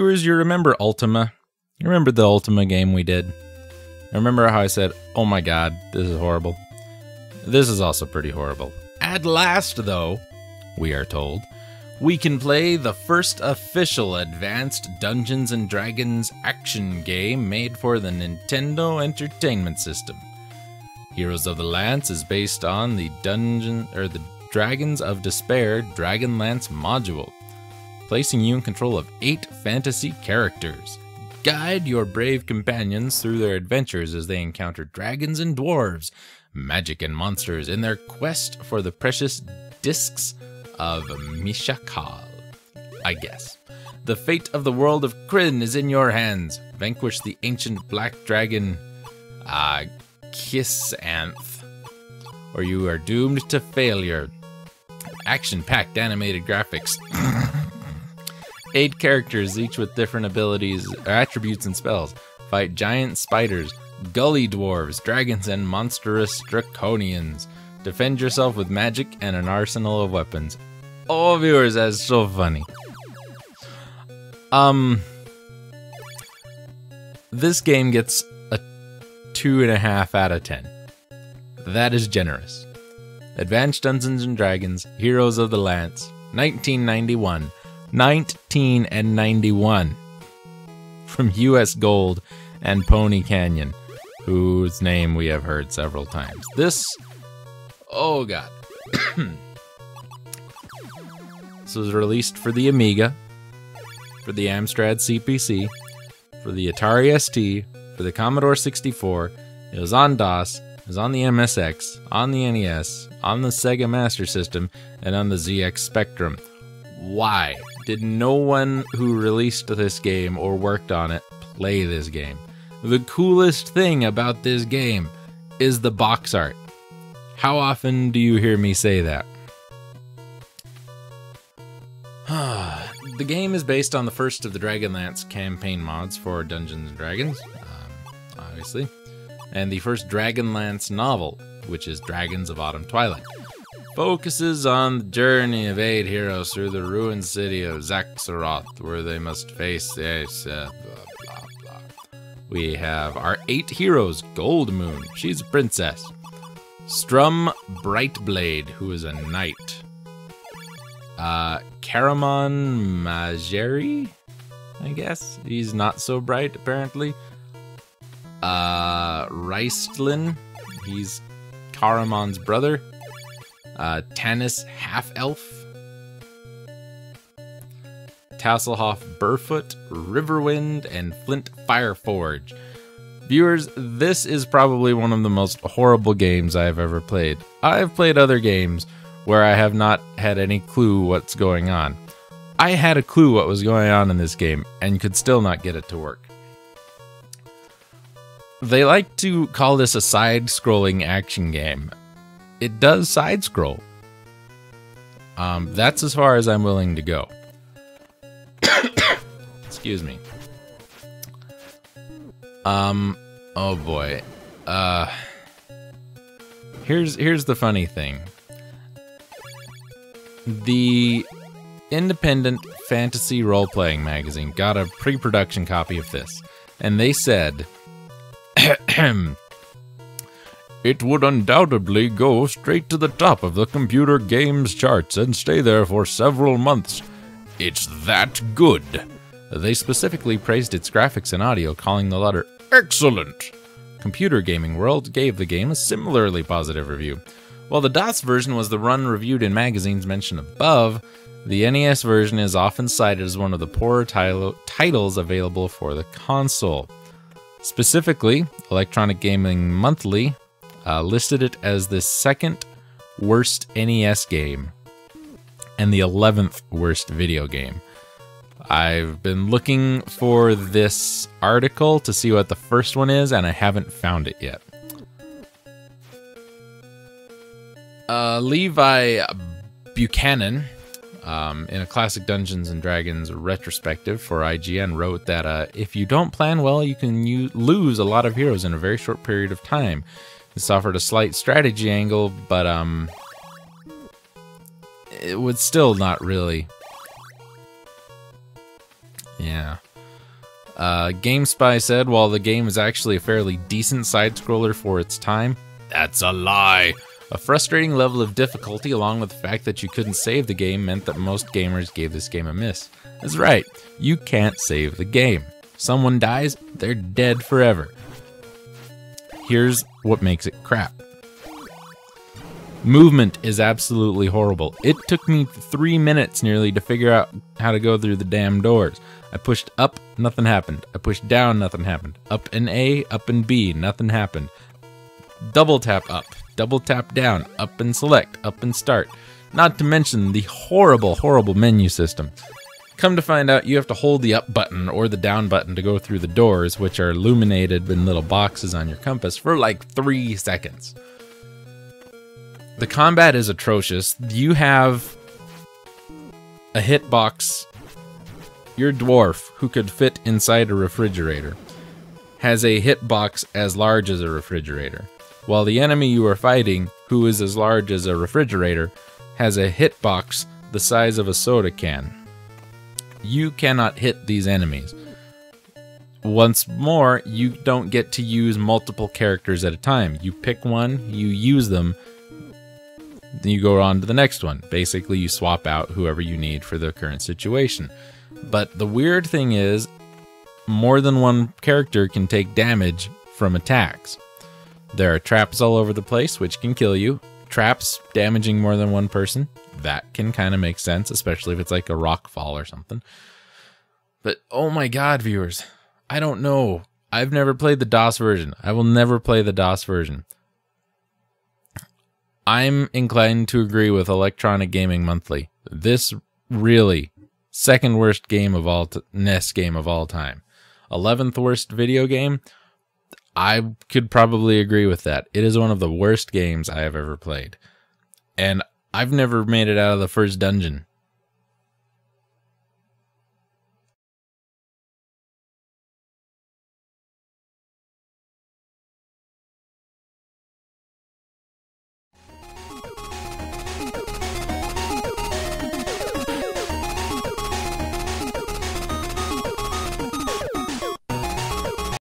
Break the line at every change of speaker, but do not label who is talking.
Viewers, you remember Ultima? You remember the Ultima game we did? Remember how I said, oh my god, this is horrible? This is also pretty horrible. At last, though, we are told, we can play the first official advanced Dungeons & Dragons action game made for the Nintendo Entertainment System. Heroes of the Lance is based on the Dragons of Despair Dragonlance module, placing you in control of 8 fantasy characters. Guide your brave companions through their adventures as they encounter dragons and dwarves, magic and monsters in their quest for the precious discs of Mishakal, I guess. The fate of the world of Kryn is in your hands. Vanquish the ancient black dragon, Kisanth, or you are doomed to failure. Action-packed animated graphics. 8 characters, each with different abilities, attributes, and spells. Fight giant spiders, gully dwarves, dragons, and monstrous draconians. Defend yourself with magic and an arsenal of weapons. Oh, viewers, that's so funny. This game gets a 2.5 out of 10. That is generous. Advanced Dungeons & Dragons, Heroes of the Lance, 1991. 1991. From US Gold and Pony Canyon, whose name we have heard several times. This... oh god. This was released for the Amiga, for the Amstrad CPC, for the Atari ST, for the Commodore 64. It was on DOS, it was on the MSX, on the NES, on the Sega Master System, and on the ZX Spectrum. Why did no one who released this game or worked on it play this game? The coolest thing about this game is the box art. How often do you hear me say that? The game is based on the first of the Dragonlance campaign mods for Dungeons & Dragons, obviously, and the first Dragonlance novel, which is Dragons of Autumn Twilight. Focuses on the journey of 8 heroes through the ruined city of Zaxaroth, where they must face blah, blah, blah. We have our 8 heroes. Gold Moon, she's a princess. Strum Brightblade, who is a knight. Caramon Majeri, I guess. He's not so bright, apparently. Raistlin, he's Caramon's brother. Tanis Half-Elf, Tasselhoff Burfoot, Riverwind, and Flint Fireforge. Viewers, this is probably one of the most horrible games I have ever played. I have played other games where I have not had any clue what's going on. I had a clue what was going on in this game and could still not get it to work. They like to call this a side-scrolling action game. It does side-scroll. That's as far as I'm willing to go. Excuse me. Oh boy. Here's the funny thing. The independent fantasy role-playing magazine got a pre-production copy of this, and they said, it would undoubtedly go straight to the top of the computer games charts and stay there for several months. It's that good. They specifically praised its graphics and audio, calling the latter excellent. Computer Gaming World gave the game a similarly positive review. While the DOS version was the run reviewed in magazines mentioned above, the NES version is often cited as one of the poorer titles available for the console. Specifically, Electronic Gaming Monthly listed it as the 2nd worst NES game and the 11th worst video game. I've been looking for this article to see what the first one is, and I haven't found it yet. Levi Buchanan, in a classic Dungeons & Dragons retrospective for IGN, wrote that if you don't plan well, you can lose a lot of heroes in a very short period of time. This offered a slight strategy angle, but it would still not really... yeah. GameSpy said while the game is actually a fairly decent side-scroller for its time, that's a lie. A frustrating level of difficulty along with the fact that you couldn't save the game meant that most gamers gave this game a miss. That's right, you can't save the game. Someone dies, they're dead forever. Here's what makes it crap. Movement is absolutely horrible. It took me 3 minutes nearly to figure out how to go through the damn doors. I pushed up, nothing happened. I pushed down, nothing happened. Up and A, up and B, nothing happened. Double tap up, double tap down, up and select, up and start. Not to mention the horrible, horrible menu system. Come to find out, you have to hold the up button or the down button to go through the doors, which are illuminated in little boxes on your compass, for like 3 seconds. The combat is atrocious. You have a hitbox. Your dwarf, who could fit inside a refrigerator, has a hitbox as large as a refrigerator, while the enemy you are fighting, who is as large as a refrigerator, has a hitbox the size of a soda can. You cannot hit these enemies. Once more, you don't get to use multiple characters at a time. You pick one, you use them, then you go on to the next one. Basically, you swap out whoever you need for the current situation. But the weird thing is, more than one character can take damage from attacks. There are traps all over the place, which can kill you. Traps damaging more than one person, that can kind of make sense, especially if it's like a rock fall or something. But oh my god, viewers, I don't know. I've never played the DOS version. I will never play the DOS version. I'm inclined to agree with Electronic Gaming Monthly. This really, second worst game of all NES game of all time. 11th worst video game. I could probably agree with that. It is one of the worst games I have ever played. And I've never made it out of the first dungeon.